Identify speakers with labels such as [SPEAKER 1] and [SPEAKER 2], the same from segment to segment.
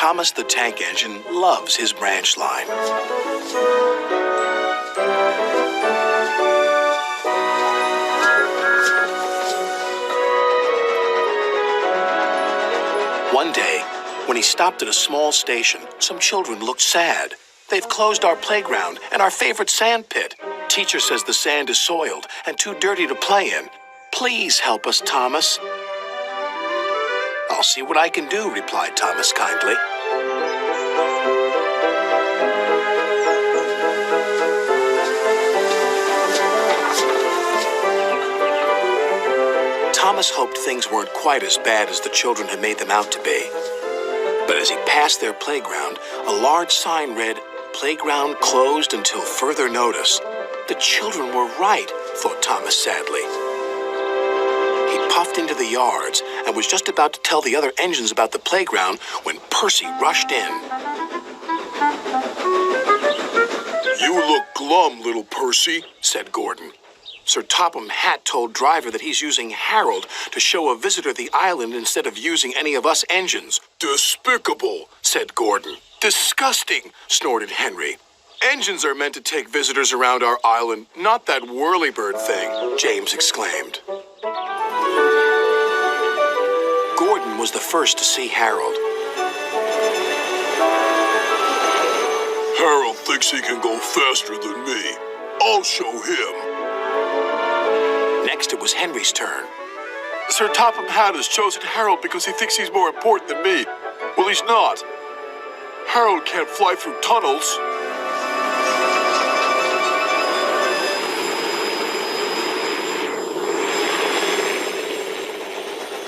[SPEAKER 1] Thomas the Tank Engine loves his branch line. One day, when he stopped at a small station, some children looked sad. They've closed our playground and our favorite sand pit. Teacher says the sand is soiled and too dirty to play in. Please help us, Thomas. I'll see what I can do, replied Thomas kindly. Thomas hoped things weren't quite as bad as the children had made them out to be. But as he passed their playground, a large sign read, "Playground closed until further notice." The children were right, thought Thomas sadly. He puffed into the yards and was just about to tell the other engines about the playground when Percy rushed in. "You look glum, little Percy," said Gordon. Sir Topham Hatt told Driver that he's using Harold to show a visitor the island instead of using any of us engines. "Despicable," said Gordon. "Disgusting," snorted Henry. "Engines are meant to take visitors around our island, not that whirlybird thing," James exclaimed. Gordon was the first to see Harold. "Harold thinks he can go faster than me. I'll show him." Next, it was Henry's turn. "Sir Topham Hatt has chosen Harold because he thinks he's more important than me. Well, he's not. Harold can't fly through tunnels."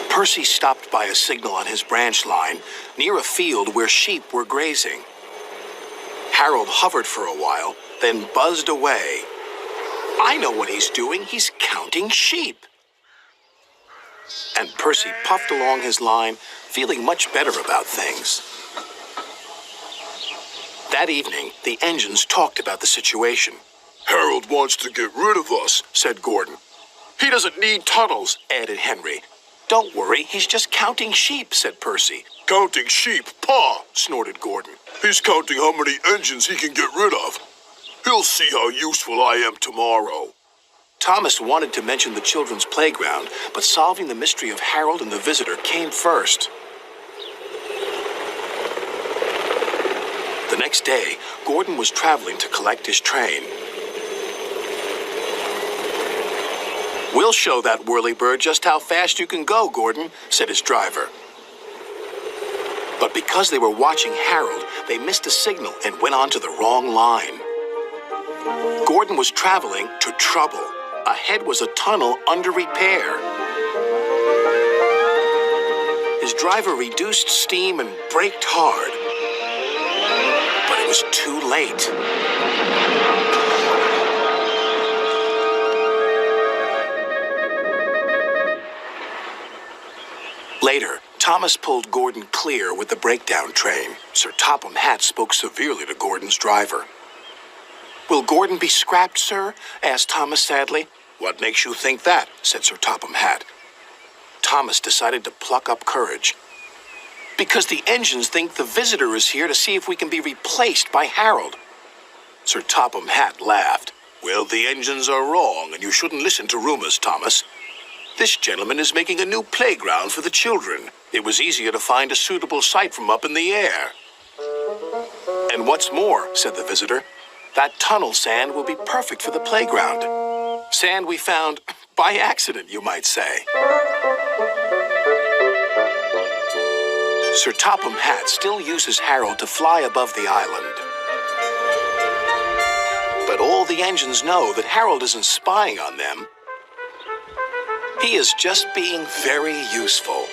[SPEAKER 1] Percy stopped by a signal on his branch line near a field where sheep were grazing. Harold hovered for a while, then buzzed away. "I know what he's doing. He's counting sheep." And Percy puffed along his line, feeling much better about things. That evening, the engines talked about the situation. "Harold wants to get rid of us," said Gordon. "He doesn't need tunnels," added Henry. "Don't worry, he's just counting sheep," said Percy. "Counting sheep? Paw!" snorted Gordon. "He's counting how many engines he can get rid of. He'll see how useful I am tomorrow." Thomas wanted to mention the children's playground, but solving the mystery of Harold and the visitor came first. The next day, Gordon was traveling to collect his train. "We'll show that whirlybird just how fast you can go, Gordon," said his driver. But because they were watching Harold, they missed a signal and went on to the wrong line. Gordon was traveling to trouble. Ahead was a tunnel under repair. His driver reduced steam and braked hard. But it was too late. Later, Thomas pulled Gordon clear with the breakdown train. Sir Topham Hatt spoke severely to Gordon's driver. "Will Gordon be scrapped, sir?" asked Thomas sadly. "What makes you think that?" said Sir Topham Hatt. Thomas decided to pluck up courage. "Because the engines think the visitor is here to see if we can be replaced by Harold." Sir Topham Hatt laughed. "Well, the engines are wrong, and you shouldn't listen to rumors, Thomas. This gentleman is making a new playground for the children. It was easier to find a suitable site from up in the air." "And what's more," said the visitor, "that tunnel sand will be perfect for the playground. Sand we found by accident, you might say." Sir Topham Hatt still uses Harold to fly above the island. But all the engines know that Harold isn't spying on them. He is just being very useful.